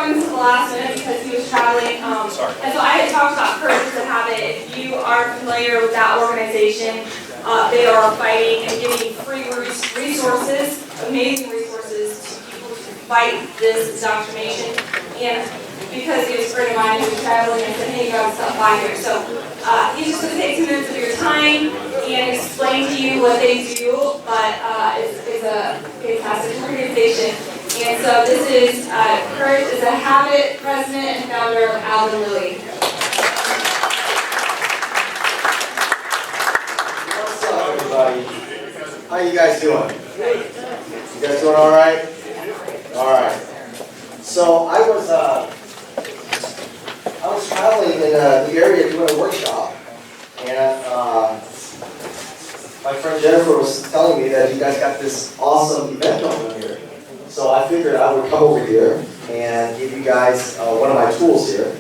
overrun this last minute because he was traveling. And so I had talked about Courage is a Habit. If you are familiar with that organization, they are fighting and giving free resources, amazing resources to people to fight this indoctrination. And because he was a friend of mine, he was traveling, and I said, hey, you gotta stop by here. So he's just going to take 2 minutes of your time and explain to you what they do, but it's a fantastic organization. And so this is Courage is a Habit president and founder of Alvin Lui. What's up, everybody? How you guys doing? You guys doing all right? All right. So I was traveling in the area doing a workshop, and my friend Jennifer was telling me that you guys got this awesome event going on here. So I figured I would come over here and give you guys one of my tools here.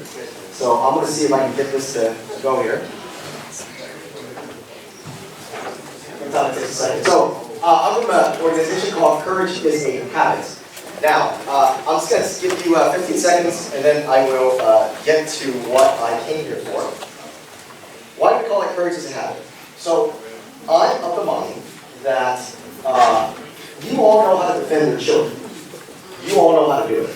So I'm going to see if I can get this to go here. It takes a second. So I'm from an organization called Courage is a Habit. Now, I'm just going to give you 15 seconds, and then I will get to what I came here for. Why do we call it Courage is a Habit? So, I'm of the mind that you all know how to defend your children. You all know how to do it.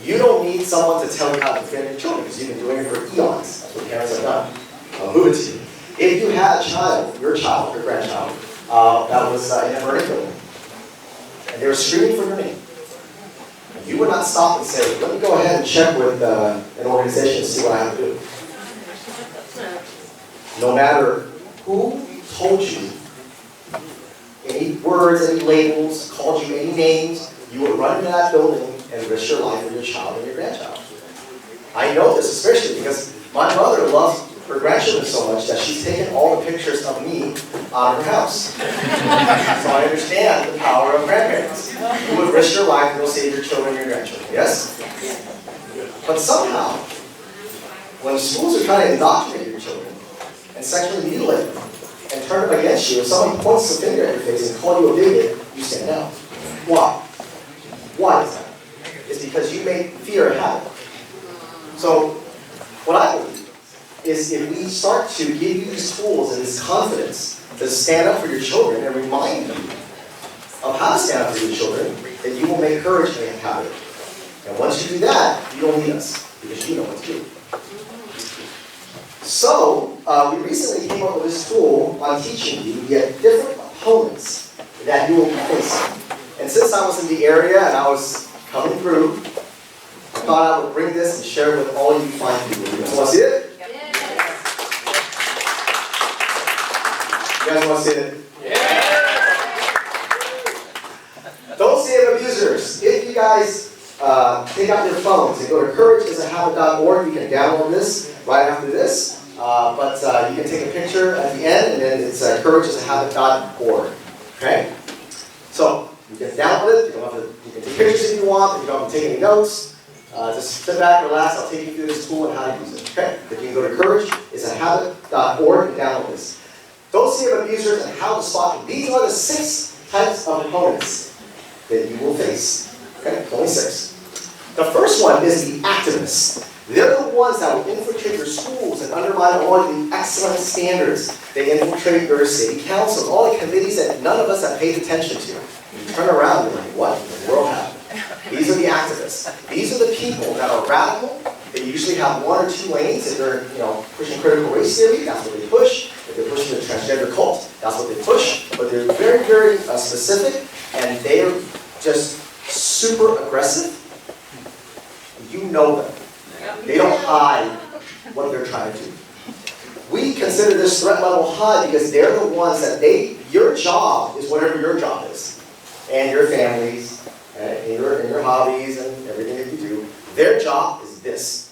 You don't need someone to tell you how to defend your children, because you've been doing it for eons. That's what parents have done. I'll move it to you. If you had a child, your grandchild, that was in a burning building, and they were screaming for your name, you would not stop and say, let me go ahead and check with an organization and see what I have to do. No matter who told you any words, any labels, called you any names, you would run into that building and risk your life for your child and your grandchild. I know this especially because my mother loves her grandchildren so much that she's taken all the pictures of me out of her house. So I understand the power of grandparents. You would risk your life and go save your children and your grandchildren, yes? But somehow, when schools are trying to indoctrinate your children and sexually mutilate them and turn them against you, if someone points a finger at your face and calls you a bigot, you stand down. Why? Why is that? It's because you made fear a habit. So, what I believe is if we start to give you these tools and this confidence to stand up for your children and remind you of how to stand up for your children, then you will make courage a habit. And once you do that, you don't need us, because you know what to do. So, we recently came up with this tool on teaching you yet different opponents that you will be facing. And since I was in the area and I was coming through, I thought I would bring this and share it with all you fine people. You guys want to see it? You guys want to see it? Yeah. Dossier of Abusers. If you guys take out your phones and go to courageisahabit.org, you can download this right after this. But you can take a picture at the end, and then it's courageisahabit.org. Okay? So, you can download it. You can take pictures if you want. If you don't take any notes, just sit back, relax. I'll take you through this tool and how to use it. Okay? But you can go to courageisahabit.org and download this. Dossier of Abusers and how to spot them. These are the 6 types of opponents that you will face. Okay? Only 6. The first one is the activists. They're the ones that will infiltrate your schools and undermine all the excellent standards. They infiltrate your city councils, all the committees that none of us have paid attention to. You turn around and you're like, what in the world happened? These are the activists. These are the people that are radical. They usually have 1 or 2 lanes. If they're pushing critical race theory, that's what they push. If they're pushing the transgender cult, that's what they push. But they're very, very specific, and they are just super aggressive. You know them. They don't hide what they're trying to do. We consider this threat level high because they're the ones that your job is whatever your job is. And your families, and your hobbies, and everything that you do. Their job is this.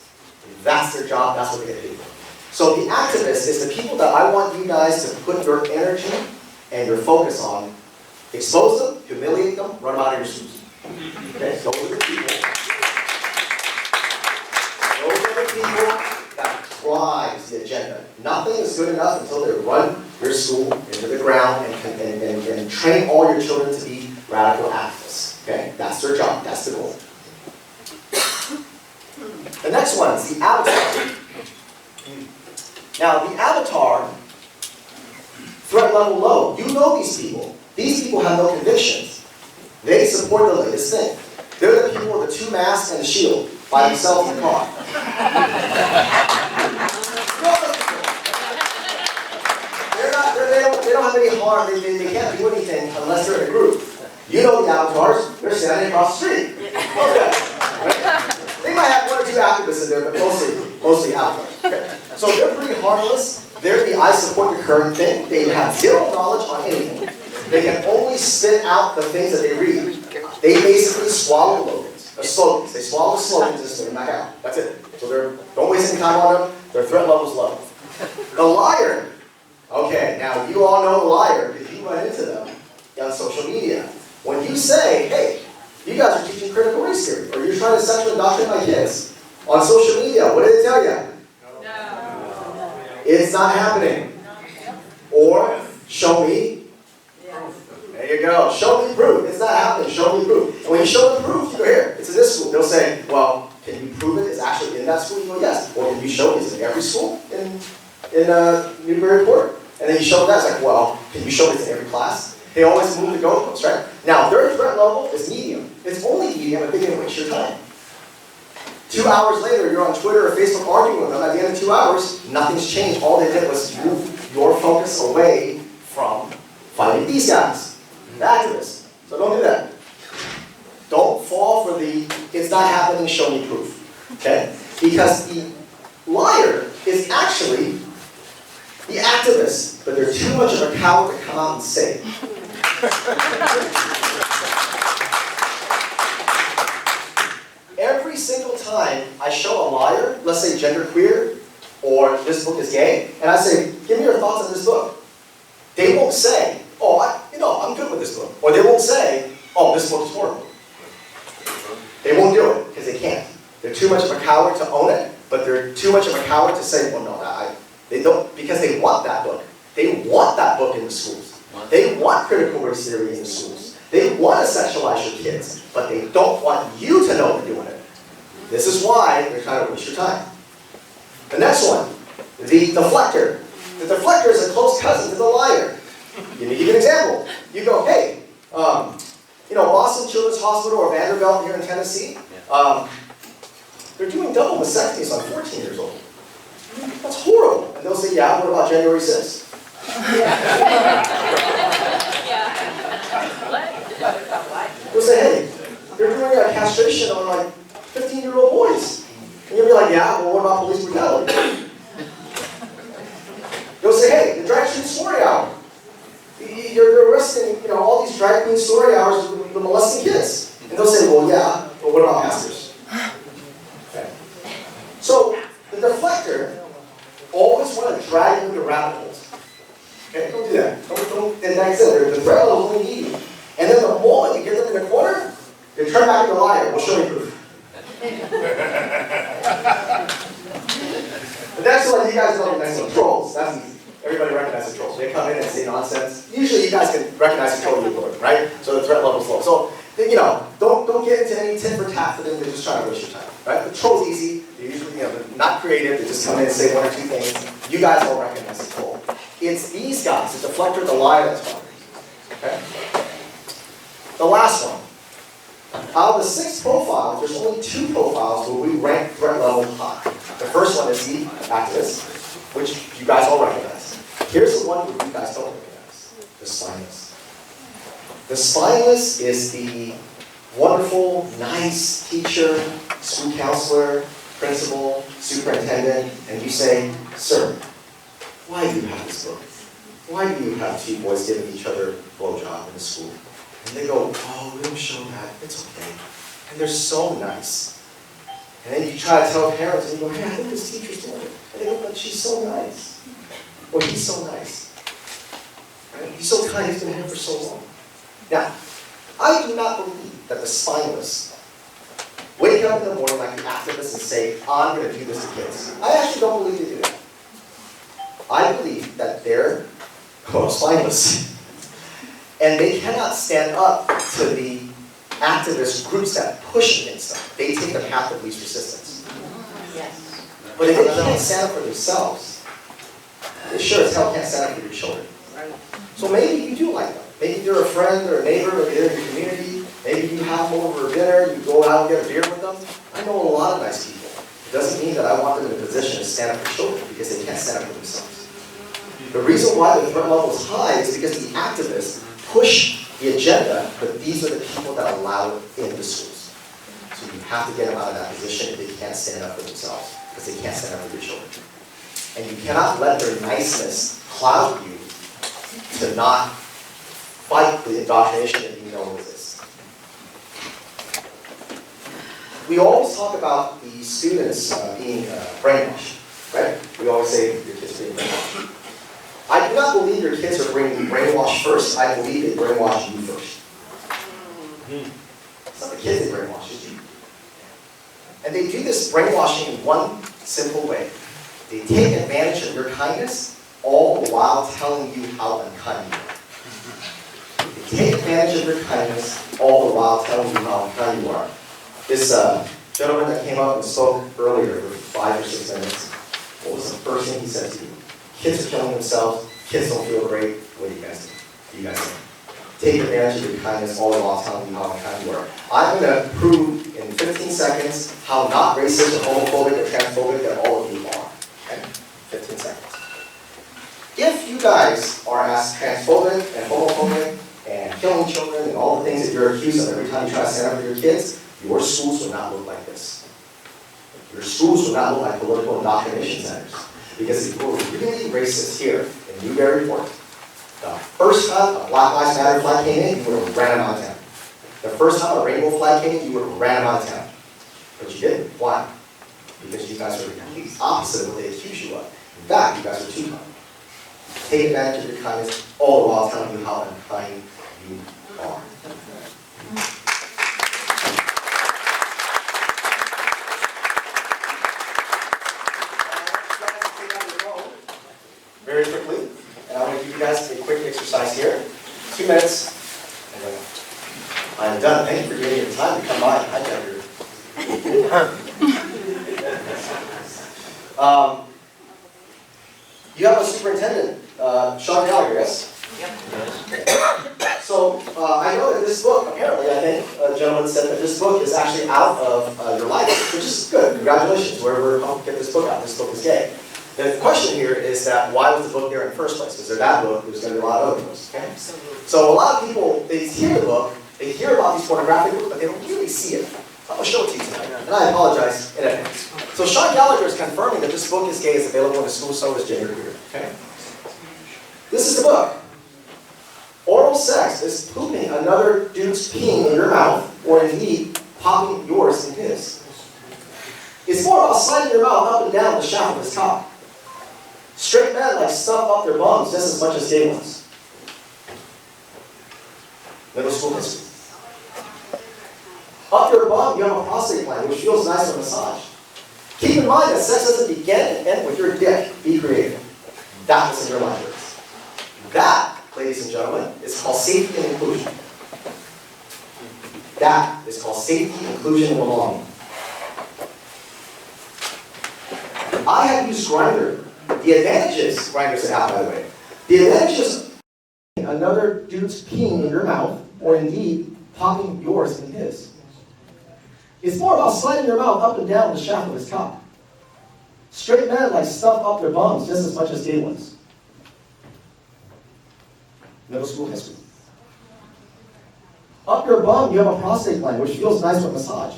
That's their job, that's what they get paid for. So the activist is the people that I want you guys to put your energy and your focus on. Expose them, humiliate them, run them out of your schools. Okay, those are the people. Those are the people that drives the agenda. Nothing is good enough until they run your school into the ground and train all your children to be radical activists. Okay? That's their job. That's the goal. next one is the avatar. Now, the avatar, threat level low. You know these people. These people have no convictions. They support the latest thing. They're the people with the 2 masks and a shield by themselves in the car. They don't have any harm. They can't do anything unless they're in a group. You know the avatars. They're standing across the street. Okay. They might have 1 or 2 activists in there, but mostly avatars. Okay. So they're pretty harmless. They're the I support the current thing. They have 0 knowledge on anything. They can only spit out the things that they read. They basically swallow slogans. They swallow the slogans and spit them back out. That's it. So don't waste any time on them. Their threat level's low. The liar. Okay, now you all know the liar because you run into them on social media. When you say, hey, you guys are teaching critical race theory, or you're trying to sexually indoctrinate my kids on social media, what did they tell you? No. It's not happening. Or, show me. There you go. Show me proof. It's not happening. Show me proof. And when you show them proof, you go, here, it's in this school. They'll say, well, can you prove it? It's actually in that school? You go, yes. Or can you show it? It's in every school in Newburyport. And then you show them that. It's like, well, can you show it? It's in every class? They always move the goalposts, right? Now, their threat level is medium. It's only medium if they can waste your time. 2 hours later, you're on Twitter or Facebook arguing with them. At the end of 2 hours, nothing's changed. All they did was move your focus away from fighting these guys, the activists. So don't do that. Don't fall for the, it's not happening, show me proof. Okay? Because the liar is actually the activist, but they're too much of a coward to come out and say it. Every single time I show a liar, let's say genderqueer, or this book is gay, and I say, give me your thoughts on this book. They won't say, oh, I'm good with this book. Or they won't say, oh, this book is horrible. They won't do it, because they can't. They're too much of a coward to own it, but they're too much of a coward to say, well, no, they don't, because they want that book. They want that book in the schools. They want critical race theory in the schools. They want to sexualize your kids, but they don't want you to know they're doing it. This is why they're trying to waste your time. The next one, the deflector. The deflector is a close cousin to the liar. Let me give you an example. You go, hey, Boston Children's Hospital or Vanderbilt here in Tennessee, they're doing double mastectomies on 14 years old. That's horrible. And they'll say, yeah, what about January 6th? They'll say, hey, they're doing a castration on like 15-year-old boys. And you'll be like, yeah, well, what about police brutality? They'll say, hey, the drag queen story hour. You're arresting, all these drag queen story hours with molesting kids. And they'll say, well, yeah, but what about pastors? Okay. So, the deflector always want to drag you into rabbit holes. Okay, don't do that. Don't, and like I said, the threat level is only medium. And then the moment you get them in the corner, they turn back into a liar. We'll show you proof. The next one, you guys know the next one, trolls. That's easy. Everybody recognizes trolls. They come in and say nonsense. Usually you guys can recognize a troll you ignore, right? So the threat level is low. So, don't get into any tit for tat for them. They're just trying to waste your time, right? The troll's easy. They're usually, they're not creative. They just come in and say 1 or 2 things. You guys don't recognize the troll. It's these guys, the deflector, the liar, that's bothering you. Okay? The last one. Out of the 6 profiles, there's only 2 profiles where we rank threat level high. The first one is the activist, which you guys all recognize. Here's the one where you guys don't recognize, the spineless. The spineless is the wonderful, nice teacher, school counselor, principal, superintendent, and you say, sir, why do you have this book? Why do you have 2 boys giving each other a blowjob in the school? And they go, oh, we don't show that, it's okay. And they're so nice. And then you try to tell parents, and you go, hey, I think this teacher's doing it. And they go, but she's so nice. Or he's so nice. Right? He's so kind, he's been here for so long. Now, I do not believe that the spineless wake up in the morning like the activists and say, I'm going to do this to kids. I actually don't believe they do that. I believe that they're spineless. And they cannot stand up to the activist groups that push against them. They take the path of least resistance. But if they can't stand up for themselves, they sure as hell can't stand up for your children. So maybe you do like them. Maybe you're a friend or a neighbor or they're in your community. Maybe you have them over for dinner, you go out and get a beer with them. I know a lot of nice people. It doesn't mean that I want them in a position to stand up for children because they can't stand up for themselves. The reason why the threat level is high is because the activists push the agenda, but these are the people that allow it in the schools. So you have to get them out of that position if they can't stand up for themselves, because they can't stand up for their children. And you cannot let their niceness cloud you to not fight the indoctrination that you know exists. We always talk about the students being brainwashed, right? We always say your kids are being brainwashed. I do not believe your kids are being brainwashed first. I believe they brainwash you first. It's not the kids they brainwash, it's you. And they do this brainwashing in one simple way. They take advantage of your kindness, all the while telling you how unkind you are. They take advantage of your kindness, all the while telling you how unkind you are. This gentleman that came up and spoke earlier for 5 or 6 minutes, what was the first thing he said to you? Kids are killing themselves, kids don't feel great, what do you guys do? Take advantage of your kindness, all the while telling you how unkind you are. I'm going to prove in 15 seconds how not racist or homophobic or transphobic that all of you are. Okay? 15 seconds. If you guys are as transphobic and homophobic and killing children and all the things that you're accused of every time you try to stand up for your kids, your schools will not look like this. Your schools will not look like political indoctrination centers. Because if you were really racist here in Newburyport, the first time a Black Lives Matter flag came in, you would have ran them out of town. The first time a rainbow flag came in, you would have ran them out of town. But you didn't. Why? Because you guys are the complete opposite of what they accuse you of. In fact, you guys are too kind. Take advantage of your kindness, all the while telling you how unkind you are. Very quickly, and I'm going to give you guys a quick exercise here. 2 minutes, and then I'm done. Thank you for giving me the time to come by and hijack your. You have a superintendent, Sean Gallagher, yes? Yep. So I know that this book, apparently, I think a gentleman said that this book is actually out of your library, which is good. Congratulations, whoever helped get this book out. This book is gay. The question here is that why was the book there in the first place? Because there's that book, there's going to be a lot of other books. Okay? So a lot of people, they hear the book, they hear about these pornographic books, but they don't really see it. I'm going to show it to you tonight, and I apologize in advance. So Sean Gallagher is confirming that this book is gay, is available in the school, so is gender queer. Okay? This is the book. Oral sex is pooping another dude's peeing in your mouth, or indeed, popping yours in his. It's more about sliding your mouth up and down the shaft of his cock. Straight men like stuff up their bums just as much as gay ones. Middle school history. Up your bum, you have a prostate gland, which feels nice on massage. Keep in mind that sex doesn't begin and end with your dick. Be creative. That was in your libraries. That, ladies and gentlemen, is called safety and inclusion. That is called safety, inclusion, and belonging. I have used Grindr. The advantages, Grindr's an app, by the way. The advantages, another dude's peeing in your mouth, or indeed, popping yours in his. It's more about sliding your mouth up and down the shaft of his cock. Straight men like stuff up their bums just as much as gay ones. Middle school history. Up your bum, you have a prostate gland, which feels nice with massage.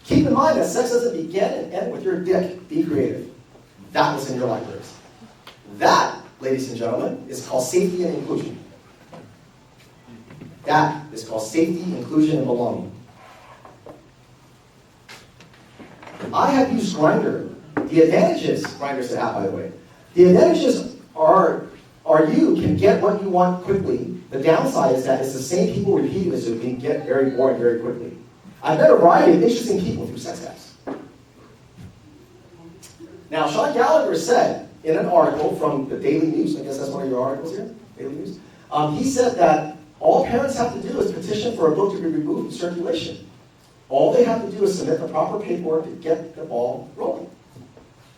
Keep in mind that sex doesn't begin and end with your dick. Be creative. That was in your libraries. That, ladies and gentlemen, is called safety and inclusion. That is called safety, inclusion, and belonging. I have used Grindr. The advantages, Grindr's an app, by the way. The advantages are you can get what you want quickly. The downside is that it's the same people repeating this, so you can get very boring very quickly. I've met a variety of interesting people through sex apps. Now, Sean Gallagher said in an article from the Daily News, I guess that's one of your articles here, Daily News, he said that all parents have to do is petition for a book to be removed from circulation. All they have to do is submit the proper paperwork to get the ball rolling.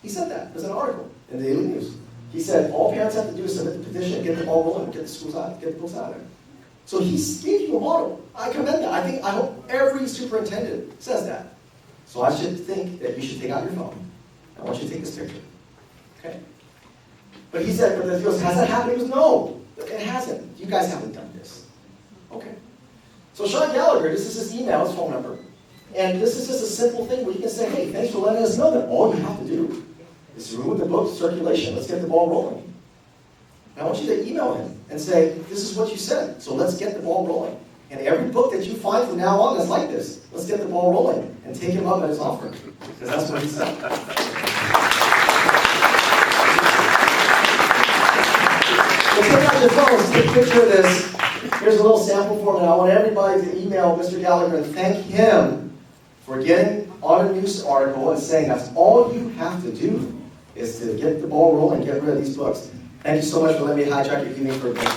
He said that. There's an article in the Daily News. He said all parents have to do is submit the petition, get the ball rolling, get the schools out, get the books out of there. So he gave you a model. I commend that. I hope every superintendent says that. So I should think that you should take out your phone. I want you to take this picture. Okay? But he said, but he goes, has that happened? He goes, no, it hasn't. You guys haven't done this. Okay. So Sean Gallagher, this is his email, his phone number. And this is just a simple thing where you can say, hey, thanks for letting us know that all you have to do is to remove the book circulation. Let's get the ball rolling. And I want you to email him and say, this is what you said, so let's get the ball rolling. And every book that you find from now on that's like this, let's get the ball rolling and take him up at his offer. Because that's what he said. So take out your phones, take a picture of this. Here's a little sample form, and I want everybody to email Mr. Gallagher and thank him for getting on a news article and saying that's all you have to do is to get the ball rolling, get rid of these books. Thank you so much for letting me hijack your evening for a minute.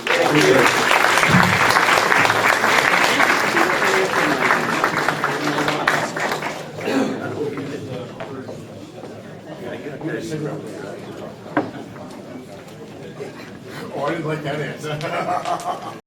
Oh, I didn't like that answer.